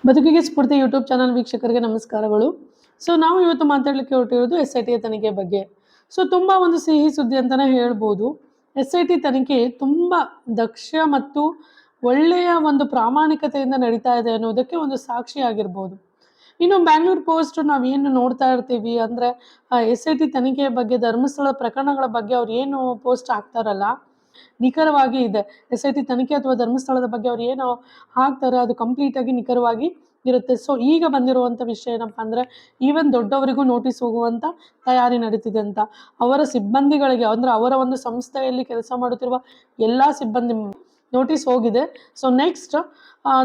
ಬದುಕಿಗೆ ಸ್ಫೂರ್ತಿ YouTube channel ವೀಕ್ಷಕರಿಗೆ ನಮಸ್ಕಾರಗಳು. ನಾವು ಇವತ್ತು ಮಾತಾಡಲಿಕ್ಕೆ ಹೊರಟಿರೋದು SIT ತನಿಖೆ ಬಗ್ಗೆ. ತುಂಬ ಒಂದು ಸಿಹಿ ಸುದ್ದಿ ಅಂತಲೇ ಹೇಳ್ಬೋದು. SIT ತನಿಖೆ ತುಂಬ ದಕ್ಷ ಮತ್ತು ಒಳ್ಳೆಯ ಒಂದು ಪ್ರಾಮಾಣಿಕತೆಯಿಂದ ನಡೀತಾ ಇದೆ ಅನ್ನೋದಕ್ಕೆ ಒಂದು ಸಾಕ್ಷಿಯಾಗಿರ್ಬೋದು. ಇನ್ನು ಬ್ಯಾಂಗ್ಳೂರ್ ಪೋಸ್ಟ್ ನಾವೇನು ನೋಡ್ತಾ ಇರ್ತೀವಿ ಅಂದರೆ SIT ತನಿಖೆಯ ಬಗ್ಗೆ, ಧರ್ಮಸ್ಥಳ ಪ್ರಕರಣಗಳ ಬಗ್ಗೆ ಅವ್ರು ಏನು ಪೋಸ್ಟ್ ಹಾಕ್ತಾರಲ್ಲ, ನಿಖರವಾಗಿ ಇದೆ. SIT ತನಿಖೆ ಅಥವಾ ಧರ್ಮಸ್ಥಳದ ಬಗ್ಗೆ ಅವ್ರು ಏನು ಹಾಕ್ತಾರೆ ಅದು ಕಂಪ್ಲೀಟಾಗಿ ನಿಖರವಾಗಿ ಇರುತ್ತೆ. ಈಗ ಬಂದಿರುವಂಥ ವಿಷಯ ಏನಪ್ಪ ಅಂದರೆ, ಈವನ್ ದೊಡ್ಡವರಿಗೂ ನೋಟಿಸ್ ಹೋಗುವಂಥ ತಯಾರಿ ನಡೀತಿದೆ ಅಂತ. ಅವರ ಸಿಬ್ಬಂದಿಗಳಿಗೆ ಅಂದರೆ ಅವರ ಒಂದು ಸಂಸ್ಥೆಯಲ್ಲಿ ಕೆಲಸ ಮಾಡುತ್ತಿರುವ ಎಲ್ಲ ಸಿಬ್ಬಂದಿ ನೋಟಿಸ್ ಹೋಗಿದೆ. ನೆಕ್ಸ್ಟ್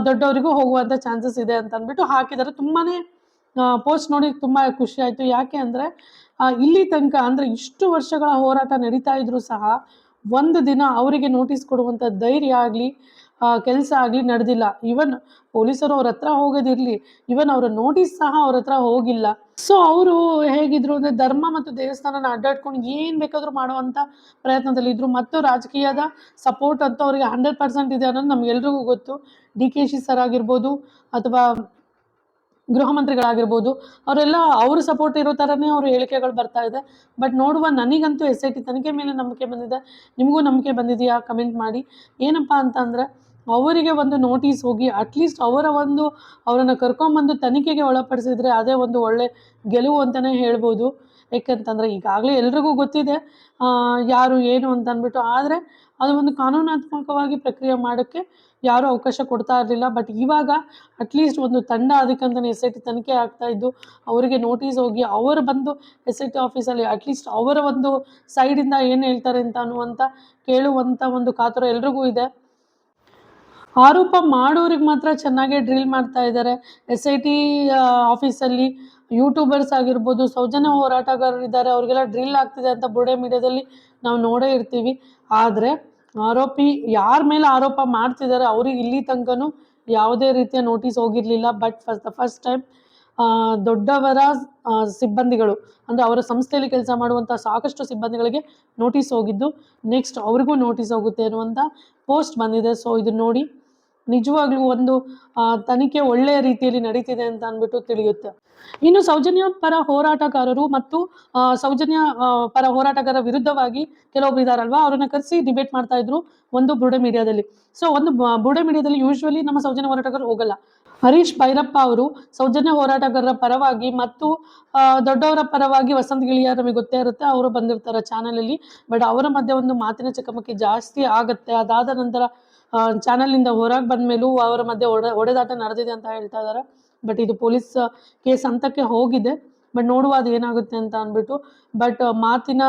ದೊಡ್ಡವರಿಗೂ ಹೋಗುವಂಥ ಚಾನ್ಸಸ್ ಇದೆ ಅಂತ ಅಂದ್ಬಿಟ್ಟು ಹಾಕಿದ್ದಾರೆ. ತುಂಬಾ ಪೋಸ್ಟ್ ನೋಡಿ ತುಂಬ ಖುಷಿ ಆಯಿತು. ಯಾಕೆ ಅಂದರೆ ಇಲ್ಲಿ ತನಕ ಅಂದರೆ ಇಷ್ಟು ವರ್ಷಗಳ ಹೋರಾಟ ನಡೀತಾ ಇದ್ರೂ ಸಹ ಒಂದು ದಿನ ಅವರಿಗೆ ನೋಟಿಸ್ ಕೊಡುವಂಥ ಧೈರ್ಯ ಆಗಲಿ ಕೆಲಸ ಆಗಲಿ ನಡೆದಿಲ್ಲ. ಈವನ್ ಪೊಲೀಸರು ಅವ್ರ ಹತ್ರ ಹೋಗೋದಿರಲಿ, ಈವನ್ ಅವರ ನೋಟಿಸ್ ಸಹ ಅವ್ರ ಹತ್ರ ಹೋಗಿಲ್ಲ. ಅವರು ಹೇಗಿದ್ರು ಅಂದರೆ ಧರ್ಮ ಮತ್ತು ದೇವಸ್ಥಾನನ ಅಡ್ಡಾಡ್ಕೊಂಡು ಏನು ಬೇಕಾದರೂ ಮಾಡುವಂಥ ಪ್ರಯತ್ನದಲ್ಲಿದ್ದರು. ಮತ್ತು ರಾಜಕೀಯದ ಸಪೋರ್ಟ್ ಅಂತ ಅವರಿಗೆ 100% ಇದೆ ಅನ್ನೋದು ನಮಗೆಲ್ರಿಗೂ ಗೊತ್ತು. DKಶಿ ಸರ್ ಆಗಿರ್ಬೋದು ಅಥವಾ ಗೃಹ ಮಂತ್ರಿಗಳಾಗಿರ್ಬೋದು, ಅವರೆಲ್ಲ ಅವ್ರ ಸಪೋರ್ಟ್ ಇರೋ ಥರನೇ ಅವ್ರ ಹೇಳಿಕೆಗಳು ಬರ್ತಾ ಇದೆ. ಬಟ್ ನೋಡುವ, ನನಗಂತೂ SIT ತನಿಖೆ ಮೇಲೆ ನಂಬಿಕೆ ಬಂದಿದೆ. ನಿಮಗೂ ನಂಬಿಕೆ ಬಂದಿದೆಯಾ? ಕಮೆಂಟ್ ಮಾಡಿ. ಏನಪ್ಪ ಅಂತಂದರೆ, ಅವರಿಗೆ ಒಂದು ನೋಟಿಸ್ ಹೋಗಿ ಅಟ್ಲೀಸ್ಟ್ ಅವರನ್ನು ಕರ್ಕೊಂಬಂದು ತನಿಖೆಗೆ ಒಳಪಡಿಸಿದ್ರೆ ಅದೇ ಒಂದು ಒಳ್ಳೆ ಗೆಲುವು ಅಂತಲೇ ಹೇಳ್ಬೋದು. ಏಕೆಂತಂದರೆ ಈಗಾಗಲೇ ಎಲ್ರಿಗೂ ಗೊತ್ತಿದೆ ಯಾರು ಏನು ಅಂತ ಅಂದ್ಬಿಟ್ಟು. ಆದರೆ ಅದು ಒಂದು ಕಾನೂನಾತ್ಮಕವಾಗಿ ಪ್ರಕ್ರಿಯೆ ಮಾಡೋಕ್ಕೆ ಯಾರೂ ಅವಕಾಶ ಕೊಡ್ತಾ ಇರಲಿಲ್ಲ. ಬಟ್ ಇವಾಗ ಅಟ್ಲೀಸ್ಟ್ ಒಂದು ತಂಡ ಅದಕ್ಕಂತಲೇ SIT ತನಿಖೆ ಆಗ್ತಾಯಿದ್ದು, ಅವರಿಗೆ ನೋಟಿಸ್ ಹೋಗಿ ಅವರು ಬಂದು SIT ಆಫೀಸಲ್ಲಿ ಅಟ್ಲೀಸ್ಟ್ ಅವರ ಒಂದು ಸೈಡಿಂದ ಏನು ಹೇಳ್ತಾರೆ ಅಂತ ಅನ್ನುವಂಥ ಕೇಳುವಂಥ ಒಂದು ಕಾತುರ ಎಲ್ರಿಗೂ ಇದೆ. ಆರೋಪ ಮಾಡೋರಿಗೆ ಮಾತ್ರ ಚೆನ್ನಾಗೇ ಡ್ರಿಲ್ ಮಾಡ್ತಾ ಇದ್ದಾರೆ. SIT ಆಫೀಸಲ್ಲಿ ಯೂಟ್ಯೂಬರ್ಸ್ ಆಗಿರ್ಬೋದು, ಸೌಜನ್ಯ ಹೋರಾಟಗಾರರಿದ್ದಾರೆ, ಅವ್ರಿಗೆಲ್ಲ ಡ್ರಿಲ್ ಆಗ್ತಿದೆ ಅಂತ ಬುರುಡೆ ಮೀಡಿಯಾದಲ್ಲಿ ನಾವು ನೋಡೇ ಇರ್ತೀವಿ. ಆದರೆ ಆರೋಪಿ ಯಾರ ಮೇಲೆ ಆರೋಪ ಮಾಡ್ತಿದ್ದಾರೆ ಅವ್ರಿಗೆ ಇಲ್ಲಿ ತನಕನೂ ಯಾವುದೇ ರೀತಿಯ ನೋಟಿಸ್ ಹೋಗಿರಲಿಲ್ಲ. ಬಟ್ ಫಸ್ಟ್ ಟೈಮ್ ದೊಡ್ಡವರ ಸಿಬ್ಬಂದಿಗಳು ಅಂದರೆ ಅವರ ಸಂಸ್ಥೆಯಲ್ಲಿ ಕೆಲಸ ಮಾಡುವಂಥ ಸಾಕಷ್ಟು ಸಿಬ್ಬಂದಿಗಳಿಗೆ ನೋಟಿಸ್ ಹೋಗಿದ್ದು, ನೆಕ್ಸ್ಟ್ ಅವ್ರಿಗೂ ನೋಟಿಸ್ ಹೋಗುತ್ತೆ ಅನ್ನುವಂಥ ಪೋಸ್ಟ್ ಬಂದಿದೆ. ಇದನ್ನು ನೋಡಿ ನಿಜವಾಗ್ಲೂ ಒಂದು ತನಿಖೆ ಒಳ್ಳೆಯ ರೀತಿಯಲ್ಲಿ ನಡೀತಿದೆ ಅಂತ ಅಂದ್ಬಿಟ್ಟು ತಿಳಿಯುತ್ತೆ. ಇನ್ನು ಸೌಜನ್ಯ ಪರ ಹೋರಾಟಗಾರರು ಮತ್ತು ಸೌಜನ್ಯ ಪರ ಹೋರಾಟಗಾರರ ವಿರುದ್ಧವಾಗಿ ಕೆಲವೊಬ್ರು ಇದಾರಲ್ವಾ, ಅವ್ರನ್ನ ಕರೆಸಿ ಡಿಬೇಟ್ ಮಾಡ್ತಾ ಇದ್ರು ಒಂದು ಬುರುಡೆ ಮೀಡಿಯಾದಲ್ಲಿ. ಒಂದು ಬುರುಡೆ ಮೀಡಿಯಾದಲ್ಲಿ ಯೂಶ್ವಲಿ ನಮ್ಮ ಸೌಜನ್ಯ ಹೋರಾಟಗಾರರು ಹೋಗಲ್ಲ. ಹರೀಶ್ ಭೈರಪ್ಪ ಅವರು ಸೌಜನ್ಯ ಹೋರಾಟಗಾರರ ಪರವಾಗಿ ಮತ್ತು ದೊಡ್ಡವರ ಪರವಾಗಿ ವಸಂತ್ ಗಿಳಿಯಾರ್ ನಮಗೆ ಗೊತ್ತೇ ಇರುತ್ತೆ, ಅವರು ಬಂದಿರ್ತಾರೆ ಚಾನಲಲ್ಲಿ. ಬಟ್ ಅವರ ಮಧ್ಯೆ ಒಂದು ಮಾತಿನ ಚಕಮಕಿ ಜಾಸ್ತಿ ಆಗುತ್ತೆ. ಅದಾದ ನಂತರ ಚಾನಲ್ನಿಂದ ಹೊರಗೆ ಬಂದ ಮೇಲೂ ಅವರ ಮಧ್ಯೆ ಹೊಡೆದಾಟ ನಡೆದಿದೆ ಅಂತ ಹೇಳ್ತಾ ಇದ್ದಾರೆ. ಬಟ್ ಇದು ಪೊಲೀಸ್ ಕೇಸ್ ಹಂತಕ್ಕೆ ಹೋಗಿದೆ. ಬಟ್ ನೋಡುವ ಅದು ಏನಾಗುತ್ತೆ ಅಂತ ಅಂದ್ಬಿಟ್ಟು. ಬಟ್ ಮಾತಿನ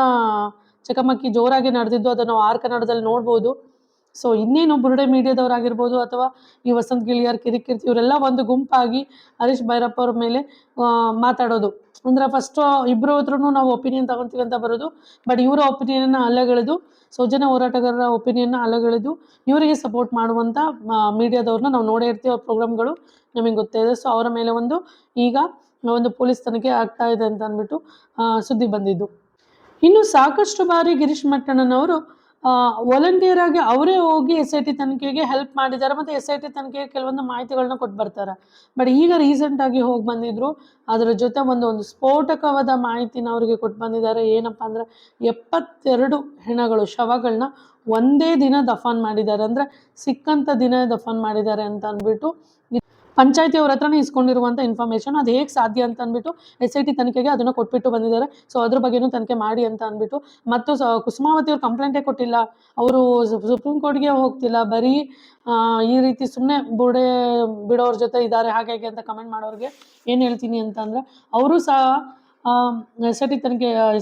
ಚಕಮಕಿ ಜೋರಾಗಿ ನಡೆದಿದ್ದು ಅದನ್ನು ಆರ್ ಕನ್ನಡದಲ್ಲಿ ನೋಡ್ಬೋದು. ಇನ್ನೇನು ಬುರುಡೆ ಮೀಡಿಯಾದವರಾಗಿರ್ಬೋದು ಅಥವಾ ಈ ವಸಂತ್ ಗಿಳಿಯಾರ್, ಕಿರಿಕೀರ್ತಿ ಇವರೆಲ್ಲ ಒಂದು ಗುಂಪಾಗಿ ಹರೀಶ್ ಭೈರಪ್ಪ ಅವ್ರ ಮೇಲೆ ಮಾತಾಡೋದು. ಅಂದರೆ ಫಸ್ಟು ಇಬ್ಬರು ಹತ್ರನೂ ನಾವು ಒಪಿನಿಯನ್ ತಗೊತೀವಿ ಅಂತ ಬರೋದು. ಬಟ್ ಇವರ ಒಪಿನಿಯನ್ನ ಅಲ್ಲಗಳೆದು, ಸೌಜನ್ಯ ಹೋರಾಟಗಾರರ ಒಪಿನಿಯನ್ನ ಅಲ್ಲಗಳೆದು ಇವರಿಗೆ ಸಪೋರ್ಟ್ ಮಾಡುವಂಥ ಮೀಡಿಯಾದವ್ರನ್ನ ನಾವು ನೋಡೇ ಇರ್ತೀವಿ. ಅವ್ರ ಪ್ರೋಗ್ರಾಮ್ಗಳು ನಮಗೆ ಗೊತ್ತೇ ಇದೆ. ಅವರ ಮೇಲೆ ಈಗ ಒಂದು ಪೊಲೀಸ್ ತನಿಖೆ ಆಗ್ತಾ ಇದೆ ಅಂತ ಅಂದ್ಬಿಟ್ಟು ಸುದ್ದಿ ಬಂದಿದ್ದು. ಇನ್ನು ಸಾಕಷ್ಟು ಬಾರಿ ಗಿರೀಶ್ ಮಟ್ಟಣ್ಣನವರು ವಾಲಂಟಿಯರ್ ಆಗಿ ಅವರೇ ಹೋಗಿ SIT ತನಿಖೆಗೆ ಹೆಲ್ಪ್ ಮಾಡಿದ್ದಾರೆ ಮತ್ತು SIT ತನಿಖೆಗೆ ಕೆಲವೊಂದು ಮಾಹಿತಿಗಳನ್ನ ಕೊಟ್ಟು ಬರ್ತಾರೆ. ಬಟ್ ಈಗ ರೀಸೆಂಟಾಗಿ ಹೋಗಿ ಬಂದಿದ್ರು. ಅದರ ಜೊತೆ ಒಂದು ಸ್ಫೋಟಕವಾದ ಮಾಹಿತಿನ ಅವರಿಗೆ ಕೊಟ್ಟು ಬಂದಿದ್ದಾರೆ. ಏನಪ್ಪ ಅಂದರೆ 72 ಹೆಣಗಳು, ಶವಗಳನ್ನ ಒಂದೇ ದಿನ ದಫನ್ ಮಾಡಿದ್ದಾರೆ. ಅಂದರೆ ಸಿಕ್ಕಂಥ ದಿನ ದಫನ್ ಮಾಡಿದ್ದಾರೆ ಅಂತ ಅಂದ್ಬಿಟ್ಟು ಪಂಚಾಯತಿ ಅವ್ರ ಹತ್ರನೇ ಇಸ್ಕೊಂಡಿರುವಂಥ ಇನ್ಫಾರ್ಮೇಷನ್. ಅದು ಹೇಗೆ ಸಾಧ್ಯ ಅಂತ ಅಂದ್ಬಿಟ್ಟು SIT ತನಿಖೆಗೆ ಅದನ್ನು ಕೊಟ್ಬಿಟ್ಟು ಬಂದಿದ್ದಾರೆ. ಅದ್ರ ಬಗ್ಗೆನೂ ತನಿಖೆ ಮಾಡಿ ಅಂತ ಅಂದ್ಬಿಟ್ಟು. ಮತ್ತು ಕುಸುಮಾವತಿ ಅವ್ರು ಕಂಪ್ಲೇಂಟೇ ಕೊಟ್ಟಿಲ್ಲ, ಅವರು ಸುಪ್ರೀಂ ಕೋರ್ಟ್ಗೆ ಹೋಗ್ತಿಲ್ಲ, ಬರೀ ಈ ರೀತಿ ಸುಮ್ಮನೆ ಬುರುಡೆ ಬಿಡೋರ ಜೊತೆ ಇದ್ದಾರೆ ಹಾಗೆ ಅಂತ ಕಮೆಂಟ್ ಮಾಡೋರಿಗೆ ಏನು ಹೇಳ್ತೀನಿ ಅಂತಂದರೆ, ಅವರು ಸಹ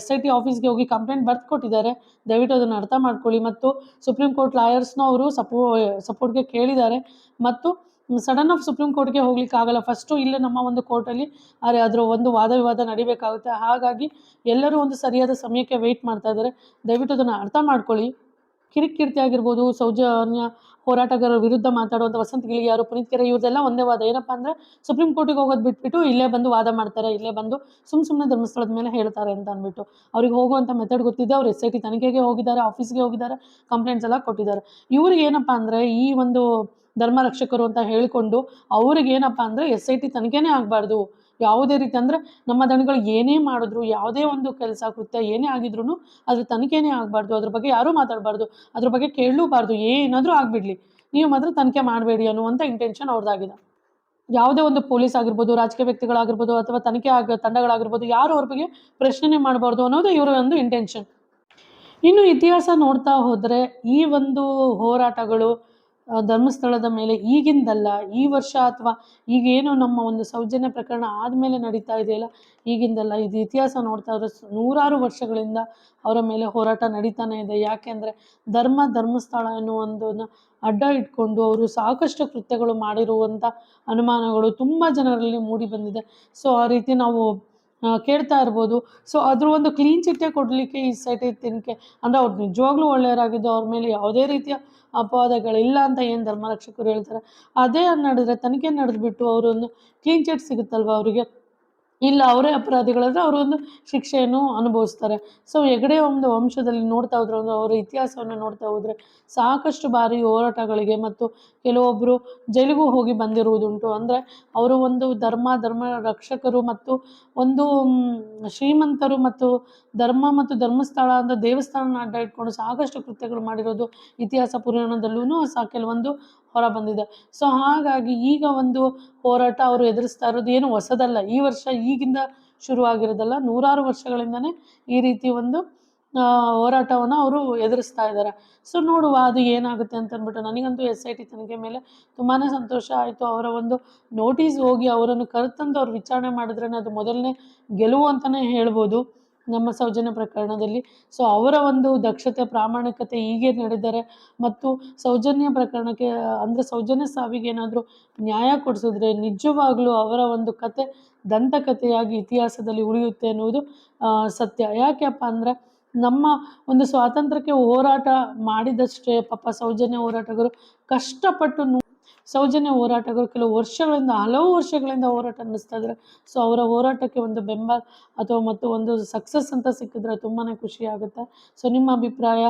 SIT ಆಫೀಸ್ಗೆ ಹೋಗಿ ಕಂಪ್ಲೇಂಟ್ ಬರ್ದು ಕೊಟ್ಟಿದ್ದಾರೆ. ದಯವಿಟ್ಟು ಅದನ್ನು ಅರ್ಥ ಮಾಡ್ಕೊಳ್ಳಿ. ಮತ್ತು ಸುಪ್ರೀಂ ಕೋರ್ಟ್ ಲಾಯರ್ಸ್ನೂ ಅವರು ಸಪೋರ್ಟ್ಗೆ ಕೇಳಿದ್ದಾರೆ. ಮತ್ತು ಸಡನ್ ಆಫ್ ಸುಪ್ರೀಂ ಕೋರ್ಟ್ಗೆ ಹೋಗ್ಲಿಕ್ಕೆ ಆಗಲ್ಲ. ಫಸ್ಟು ಇಲ್ಲೇ ನಮ್ಮ ಒಂದು ಕೋರ್ಟಲ್ಲಿ ಅದರ ಒಂದು ವಾದ ವಿವಾದ ನಡಿಬೇಕಾಗುತ್ತೆ. ಹಾಗಾಗಿ ಎಲ್ಲರೂ ಒಂದು ಸರಿಯಾದ ಸಮಯಕ್ಕೆ ವೆಯ್ಟ್ ಮಾಡ್ತಾ ಇದ್ದಾರೆ. ದಯವಿಟ್ಟು ಅದನ್ನು ಅರ್ಥ ಮಾಡ್ಕೊಳ್ಳಿ. ಕಿರಿಕೀರ್ತಿ ಆಗಿರ್ಬೋದು, ಸೌಜನ್ಯ ಹೋರಾಟಗಾರರ ವಿರುದ್ಧ ಮಾತಾಡುವಂಥ ವಸಂತ್ ಗಿಳಿಯಾರು, ಪುನೀತ್ ಕೆರೆ ಇವ್ರದೆಲ್ಲ ಒಂದೇ ವಾದ. ಏನಪ್ಪ ಅಂದರೆ ಸುಪ್ರೀಂ ಕೋರ್ಟಿಗೆ ಹೋಗೋದು ಬಿಟ್ಬಿಟ್ಟು ಇಲ್ಲೇ ಬಂದು ವಾದ ಮಾಡ್ತಾರೆ, ಇಲ್ಲೇ ಬಂದು ಸುಮ್ಮನೆ ಧರ್ಮಸ್ಥಳದ ಮೇಲೆ ಹೇಳ್ತಾರೆ ಅಂತ ಅಂದ್ಬಿಟ್ಟು. ಅವ್ರಿಗೆ ಹೋಗುವಂಥ ಮೆಥಡ್ ಗೊತ್ತಿದೆ. ಅವ್ರು SIT ತನಿಖೆಗೆ ಹೋಗಿದ್ದಾರೆ, ಆಫೀಸ್ಗೆ ಹೋಗಿದ್ದಾರೆ, ಕಂಪ್ಲೇಂಟ್ಸ್ ಎಲ್ಲ ಕೊಟ್ಟಿದ್ದಾರೆ. ಇವ್ರಿಗೆ ಏನಪ್ಪ ಅಂದರೆ ಈ ಒಂದು ಧರ್ಮ ರಕ್ಷಕರು ಅಂತ ಹೇಳಿಕೊಂಡು ಅವ್ರಿಗೇನಪ್ಪ ಅಂದರೆ SIT ತನಿಖೆನೇ ಆಗಬಾರ್ದು. ಯಾವುದೇ ರೀತಿ ಅಂದರೆ ನಮ್ಮ ದಣಿಗಳು ಏನೇ ಮಾಡಿದ್ರು, ಯಾವುದೇ ಒಂದು ಕೆಲಸ ಕೃತ್ಯ ಏನೇ ಆಗಿದ್ರು ಅದ್ರ ತನಿಖೆನೇ ಆಗಬಾರ್ದು, ಅದ್ರ ಬಗ್ಗೆ ಯಾರೂ ಮಾತಾಡಬಾರ್ದು, ಅದ್ರ ಬಗ್ಗೆ ಕೇಳಲೂಬಾರ್ದು, ಏನಾದರೂ ಆಗಿಬಿಡಲಿ, ನೀವು ಮಾತ್ರ ತನಿಖೆ ಮಾಡಬೇಡಿ ಅನ್ನುವಂಥ ಇಂಟೆನ್ಷನ್ ಅವ್ರದ್ದಾಗಿದೆ. ಯಾವುದೇ ಒಂದು ಪೊಲೀಸ್ ಆಗಿರ್ಬೋದು, ರಾಜಕೀಯ ವ್ಯಕ್ತಿಗಳಾಗಿರ್ಬೋದು, ಅಥವಾ ತನಿಖೆ ತಂಡಗಳಾಗಿರ್ಬೋದು, ಯಾರು ಅವ್ರ ಬಗ್ಗೆ ಪ್ರಶ್ನೆನೇ ಮಾಡಬಾರ್ದು ಅನ್ನೋದು ಇವರ ಒಂದು ಇಂಟೆನ್ಷನ್. ಇನ್ನು ಇತಿಹಾಸ ನೋಡ್ತಾ ಹೋದರೆ ಈ ಒಂದು ಹೋರಾಟಗಳು ಧರ್ಮಸ್ಥಳದ ಮೇಲೆ ಈಗಿಂದಲ್ಲ, ಈ ವರ್ಷ ಅಥವಾ ಈಗೇನು ನಮ್ಮ ಒಂದು ಸೌಜನ್ಯ ಪ್ರಕರಣ ಆದಮೇಲೆ ನಡೀತಾ ಇದೆಯಲ್ಲ, ಈಗಿಂದಲ್ಲ. ಇದು ಇತಿಹಾಸ ನೋಡ್ತಾ ಹೋದರೆ ನೂರಾರು ವರ್ಷಗಳಿಂದ ಅವರ ಮೇಲೆ ಹೋರಾಟ ನಡೀತಾನೆ ಇದೆ. ಯಾಕೆಂದರೆ ಧರ್ಮಸ್ಥಳ ಎನ್ನುವೊಂದನ್ನು ಅಡ್ಡ ಇಟ್ಕೊಂಡು ಅವರು ಸಾಕಷ್ಟು ಕೃತ್ಯಗಳು ಮಾಡಿರುವಂಥ ಅನುಮಾನಗಳು ತುಂಬ ಜನರಲ್ಲಿ ಮೂಡಿ ಬಂದಿದೆ. ಸೊ ಆ ರೀತಿ ನಾವು ಕೇಳ್ತಾ ಇರ್ಬೋದು. ಸೊ ಅದ್ರ ಒಂದು ಕ್ಲೀನ್ ಚಿಟ್ಟೆ ಕೊಡಲಿಕ್ಕೆ ಈ SIT ತನಿಖೆ ಅಂದರೆ ಅವ್ರು ನಿಜವಾಗ್ಲೂ ಒಳ್ಳೆಯವರಾಗಿದ್ದು ಅವ್ರ ಮೇಲೆ ಯಾವುದೇ ರೀತಿಯ ಅಪವಾದಗಳಿಲ್ಲ ಅಂತ ಏನು ಧರ್ಮರಕ್ಷಕರು ಹೇಳ್ತಾರೆ, ಅದೇ ನಡೆದರೆ ತನಿಖೆ ನಡೆದ್ಬಿಟ್ಟು ಅವರೊಂದು ಕ್ಲೀನ್ ಚಿಟ್ ಸಿಗುತ್ತಲ್ವ ಅವರಿಗೆ, ಇಲ್ಲ ಅವರೇ ಅಪರಾಧಿಗಳಾದರೆ ಅವರೊಂದು ಶಿಕ್ಷೆಯನ್ನು ಅನುಭವಿಸ್ತಾರೆ. ಸೊ ಹೆಗಡೆ ಒಂದು ವಂಶದಲ್ಲಿ ನೋಡ್ತಾ ಹೋದ್ರೆ ಅವರ ಇತಿಹಾಸವನ್ನು ನೋಡ್ತಾ ಹೋದರೆ ಸಾಕಷ್ಟು ಬಾರಿ ಹೋರಾಟಗಳಿಗೆ ಮತ್ತು ಕೆಲವೊಬ್ಬರು ಜೈಲಿಗೂ ಹೋಗಿ ಬಂದಿರುವುದುಂಟು. ಅಂದರೆ ಅವರು ಒಂದು ಧರ್ಮ ರಕ್ಷಕರು ಮತ್ತು ಒಂದು ಶ್ರೀಮಂತರು ಮತ್ತು ಧರ್ಮಸ್ಥಳ ಅಂತ ದೇವಸ್ಥಾನ ಅಡ್ಡ ಇಟ್ಕೊಂಡು ಸಾಕಷ್ಟು ಕೃತ್ಯಗಳು ಮಾಡಿರೋದು ಇತಿಹಾಸ ಪುರಾಣದಲ್ಲೂ ಕೆಲವೊಂದು ಹೊರ ಬಂದಿದೆ. ಸೊ ಹಾಗಾಗಿ ಈಗ ಒಂದು ಹೋರಾಟ ಅವರು ಎದುರಿಸ್ತಾ ಇರೋದು ಏನು ಹೊಸದಲ್ಲ, ಈ ವರ್ಷ ಈಗಿಂದ ಶುರುವಾಗಿರೋದಲ್ಲ, ನೂರಾರು ವರ್ಷಗಳಿಂದನೇ ಈ ರೀತಿ ಒಂದು ಹೋರಾಟವನ್ನು ಅವರು ಎದುರಿಸ್ತಾ ಇದ್ದಾರೆ. ಸೊ ನೋಡುವ ಅದು ಏನಾಗುತ್ತೆ ಅಂತ ಅಂದ್ಬಿಟ್ಟು. ನನಗಂತೂ SIT ತನಿಖೆ ಮೇಲೆ ತುಂಬಾ ಸಂತೋಷ ಆಯಿತು. ಅವರ ಒಂದು ನೋಟಿಸ್ ಹೋಗಿ ಅವರನ್ನು ಕರೆತಂದು ಅವ್ರು ವಿಚಾರಣೆ ಮಾಡಿದ್ರೇ ಅದು ಮೊದಲನೇ ಗೆಲುವು ಅಂತಲೇ ಹೇಳ್ಬೋದು ನಮ್ಮ ಸೌಜನ್ಯ ಪ್ರಕರಣದಲ್ಲಿ. ಸೊ ಅವರ ಒಂದು ದಕ್ಷತೆ, ಪ್ರಾಮಾಣಿಕತೆ ಹೀಗೆ ನಡೆದರೆ ಮತ್ತು ಸೌಜನ್ಯ ಪ್ರಕರಣಕ್ಕೆ ಅಂದರೆ ಸೌಜನ್ಯ ಸಾವಿಗೆ ಏನಾದರೂ ನ್ಯಾಯ ಕೊಡಿಸಿದ್ರೆ ನಿಜವಾಗ್ಲೂ ಅವರ ಒಂದು ಕತೆ ದಂತಕಥೆಯಾಗಿ ಇತಿಹಾಸದಲ್ಲಿ ಉಳಿಯುತ್ತೆ ಅನ್ನುವುದು ಸತ್ಯ. ಯಾಕೆಪ್ಪ ಅಂದರೆ ನಮ್ಮ ಒಂದು ಸ್ವಾತಂತ್ರ್ಯಕ್ಕೆ ಹೋರಾಟ ಮಾಡಿದಷ್ಟೇ ಪಾಪ ಸೌಜನ್ಯ ಹೋರಾಟಗಾರರು ಕಷ್ಟಪಟ್ಟು ಸೌಜನ್ಯ ಹೋರಾಟಗಾರರು ಹಲವು ವರ್ಷಗಳಿಂದ ಹೋರಾಟ ನಡೆಸ್ತಾ ಇದ್ದಾರೆ. ಸೊ ಅವರ ಹೋರಾಟಕ್ಕೆ ಒಂದು ಬೆಂಬಲ ಅಥವಾ ಮತ್ತು ಒಂದು ಸಕ್ಸಸ್ ಅಂತ ಸಿಕ್ಕಿದ್ರೆ ತುಂಬಾ ಖುಷಿ ಆಗುತ್ತೆ. ಸೊ ನಿಮ್ಮ ಅಭಿಪ್ರಾಯ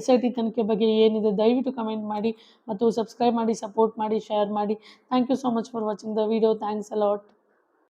SIT ತನಿಖೆ ಬಗ್ಗೆ ಏನಿದೆ ದಯವಿಟ್ಟು ಕಮೆಂಟ್ ಮಾಡಿ ಮತ್ತು ಸಬ್ಸ್ಕ್ರೈಬ್ ಮಾಡಿ, ಸಪೋರ್ಟ್ ಮಾಡಿ, ಶೇರ್ ಮಾಡಿ. Thank you so much for watching the video. Thanks a lot.